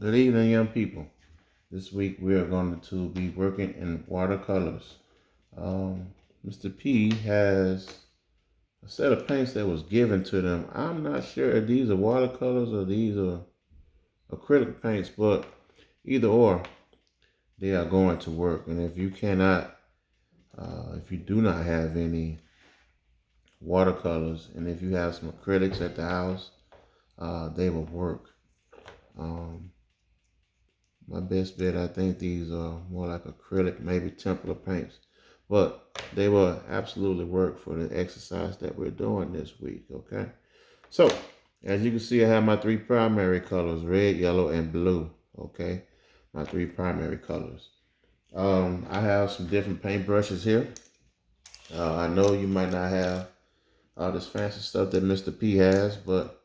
Good evening, young people. This week we are going to be working in watercolors. Mr. P has a set of paints that was given to them. I'm not sure if these are watercolors or these are acrylic paints, but either or, they are going to work. And if you cannot, if you do not have any watercolors, and if you have some acrylics at the house, they will work. Um, My best bet, I think these are more like acrylic, maybe Templar paints. But they will absolutely work for the exercise that we're doing this week, okay? So, as you can see, I have my three primary colors, red, yellow, and blue, okay? My three primary colors. I have some different paint brushes here. I know you might not have all this fancy stuff that Mr. P has, but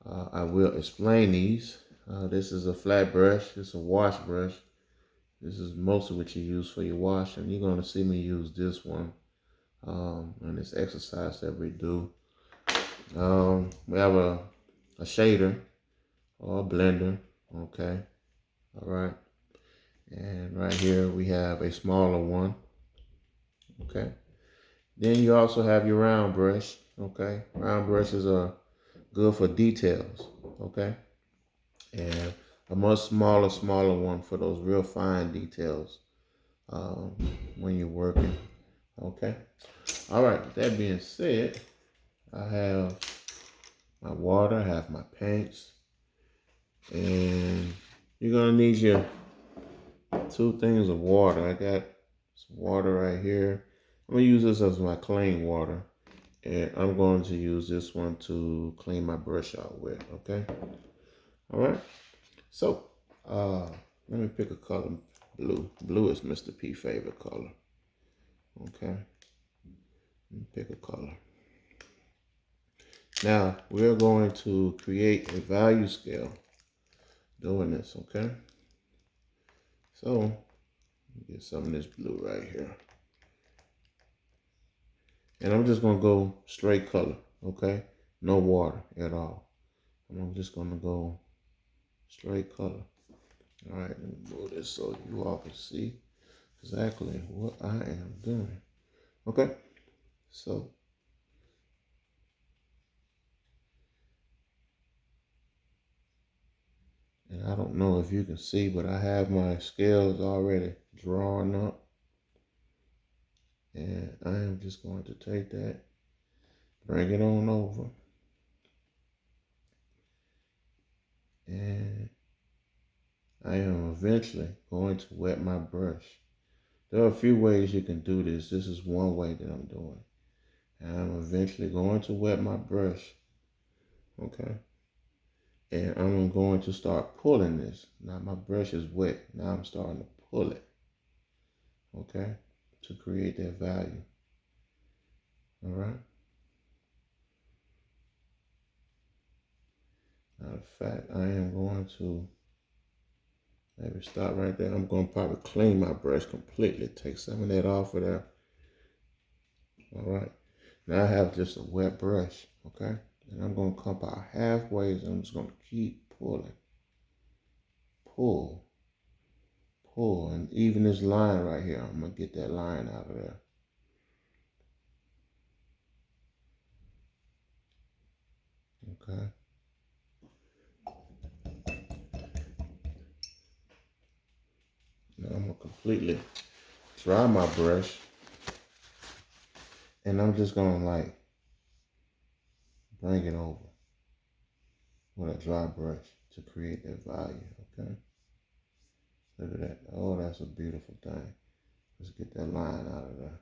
I will explain these. This is a flat brush. It's a wash brush. This is mostly what you use for your wash, and you're going to see me use this one in this exercise that we do. We have a shader or a blender, okay? All right. And right here we have a smaller one, okay? Then you also have your round brush, okay? Round brushes are good for details, okay? And a much smaller one for those real fine details um, when you're working, okay? All right, with that being said, I have my water, I have my paints, and you're gonna need your 2 things of water. I got some water right here. I'm gonna use this as my clean water, and I'm going to use this one to clean my brush out with, okay? All right, so let me pick a color, blue. Blue is Mr. P's favorite color, okay? Let me pick a color. Now, we're going to create a value scale doing this, okay? So, get some of this blue right here. And I'm just going to go straight color, okay? No water at all. I'm just going to go straight color. All right, let me move this so you all can see exactly what I am doing. Okay, so and I don't know if you can see, but I have my scales already drawn up. And I am just going to take that, bring it on over. And I am eventually going to wet my brush. There are a few ways you can do this. This is one way that I'm doing. And I'm eventually going to wet my brush. Okay. And I'm going to start pulling this. Now my brush is wet. Now I'm starting to pull it. Okay. To create that value. All right. Matter of fact, I am going to maybe stop right there. I'm going to probably clean my brush completely. Take some of that off of there. All right. Now I have just a wet brush. Okay. And I'm going to come about halfway. And I'm just going to keep pulling. Pull. Pull. And even this line right here, I'm going to get that line out of there. Okay. Now I'm going to completely dry my brush. And I'm just going to like bring it over with a dry brush to create that value. Okay. Look at that. Oh, that's a beautiful thing. Let's get that line out of there.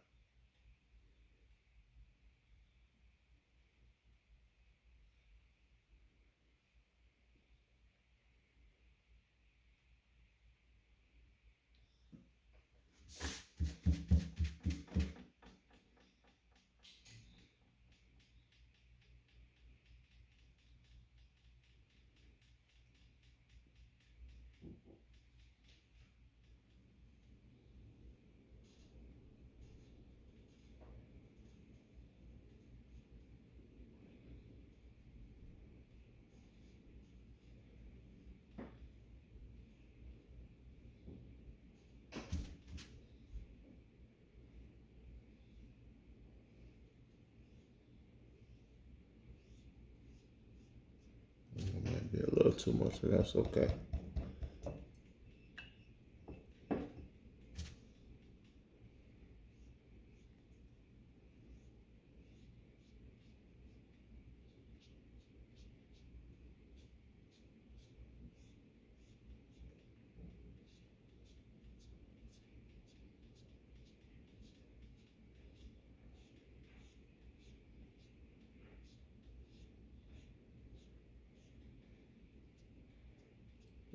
little too much, so that's okay.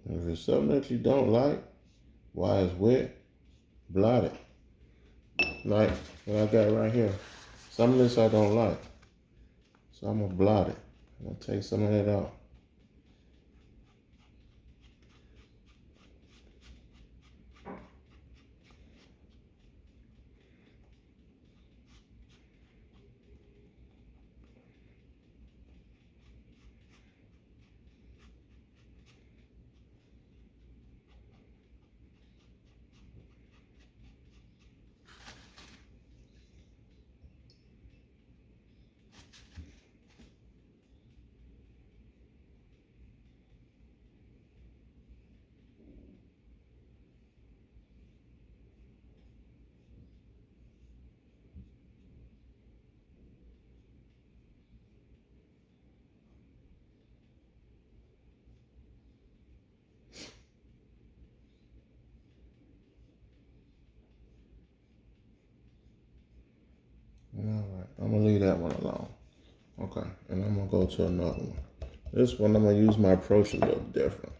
If it's something that you don't like, why it's wet, blot it. Like what I got right here. Some of this I don't like. So I'm gonna blot it. I'm gonna take some of that out. All right, I'm gonna leave that one alone. Okay, and I'm gonna go to another one. This one I'm gonna use my approach a little different.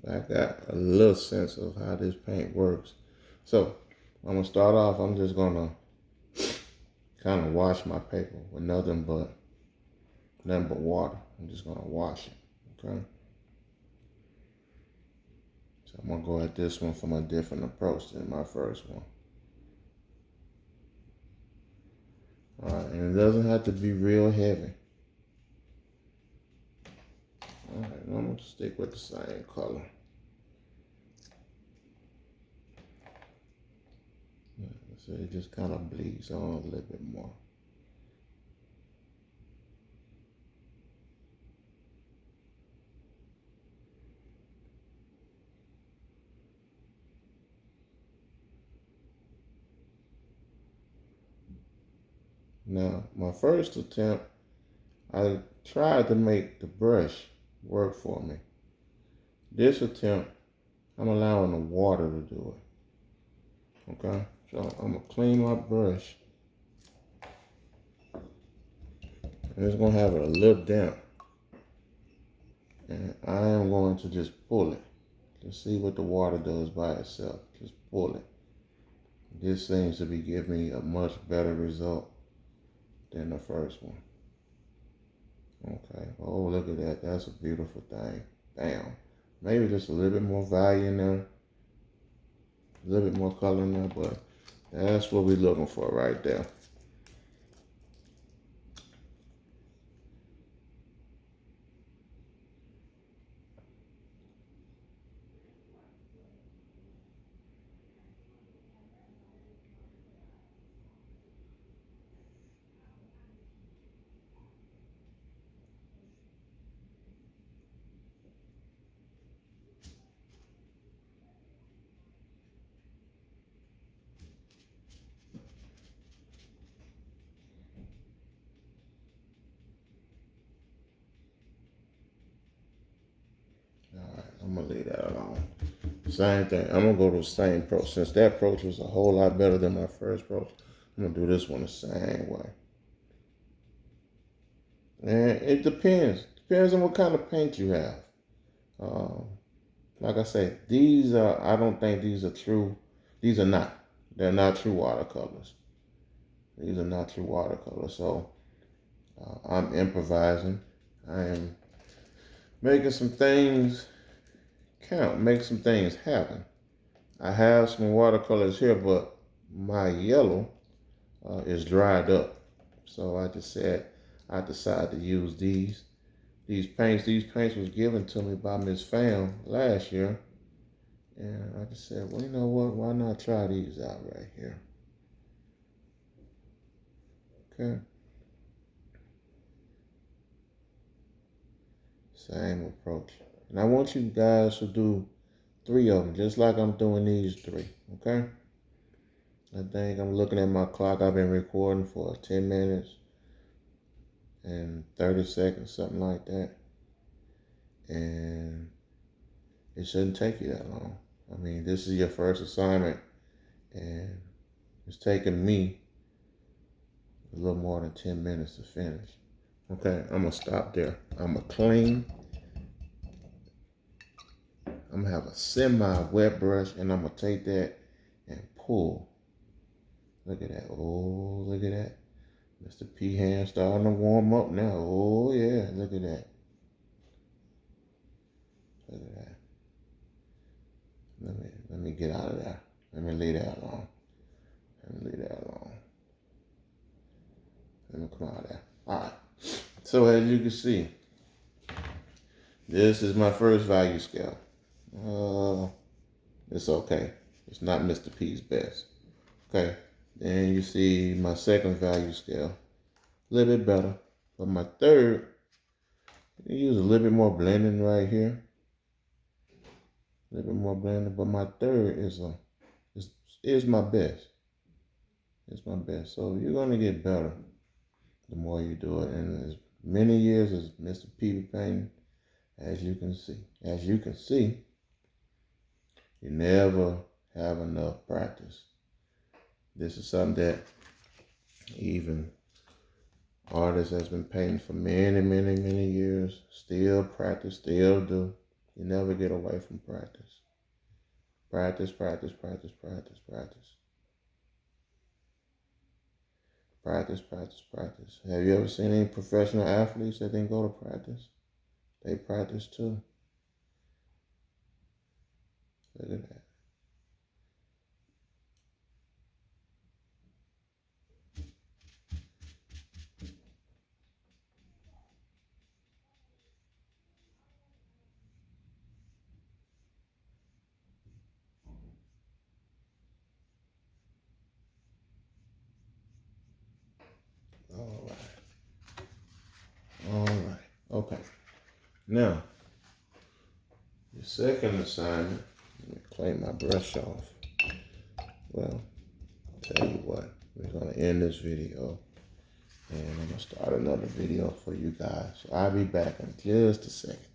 I got a little sense of how this paint works. So I'm gonna start off. I'm just gonna kind of wash my paper with nothing but water. I'm just gonna wash it. Okay. So I'm gonna go at this one from a different approach than my first one. All right, and it doesn't have to be real heavy. All right, I'm gonna stick with the same color. So it just kind of bleeds on a little bit more. Now, my first attempt, I tried to make the brush work for me. This attempt, I'm allowing the water to do it. Okay? So I'm gonna clean my brush. And it's gonna have it a little damp. And I am going to just pull it to see what the water does by itself. Just pull it. This seems to be giving me a much better result than the first one. Okay. Oh, look at that. That's a beautiful thing. Damn. Maybe just a little bit more value in there. A little bit more color in there, but that's what we're looking for right there. All right, I'm gonna leave that alone. Same thing. I'm gonna go to the same approach. Since that approach was a whole lot better than my first approach, I'm gonna do this one the same way. And it depends. Depends on what kind of paint you have. Um, like I say, these are. I don't think these are true. These are not. They're not true watercolors. These are not true watercolors. So I'm improvising. I am making some things count. Make some things happen. I have some watercolors here, but my yellow is dried up. So I just said I decided to use these paints. These paints was given to me by Miss Pham last year. And I just said, well, you know what? Why not try these out right here? Okay. Same approach. And I want you guys to do 3 of them, just like I'm doing these 3, okay? I think I'm looking at my clock. I've been recording for 10 minutes and 30 seconds, something like that. And it shouldn't take you that long. I mean, this is your first assignment, and it's taken me a little more than 10 minutes to finish. Okay, I'm gonna stop there. I'm gonna clean. I'm gonna have a semi-wet brush, and I'm gonna take that and pull. Look at that. Oh, look at that. Mr. P hand starting to warm up now. Oh yeah, look at that. Look at that. Let me get out of there. Let me leave that alone. Let me leave that alone. Let me come out of there. All right. So as you can see, this is my first value scale. It's okay. It's not Mr. P's best. Okay. Then you see my second value scale. A little bit better. But my third, I use a little bit more blending right here. A little bit more blending. But my third is my best. It's my best. So you're gonna get better the more you do it. And as many years as Mr. P painting, as you can see. As you can see, you never have enough practice. This is something that even artists that's been painting for many, many, many years still practice, still do. You never get away from practice. Practice, practice, practice, practice, practice. Practice, practice, practice. Have you ever seen any professional athletes that didn't go to practice? They practice too. Look at that. All right. All right. Okay. Now, the second assignment, let me clean my brush off. Well, tell you what, we're going to end this video and I'm going to start another video for you guys. So I'll be back in just a second.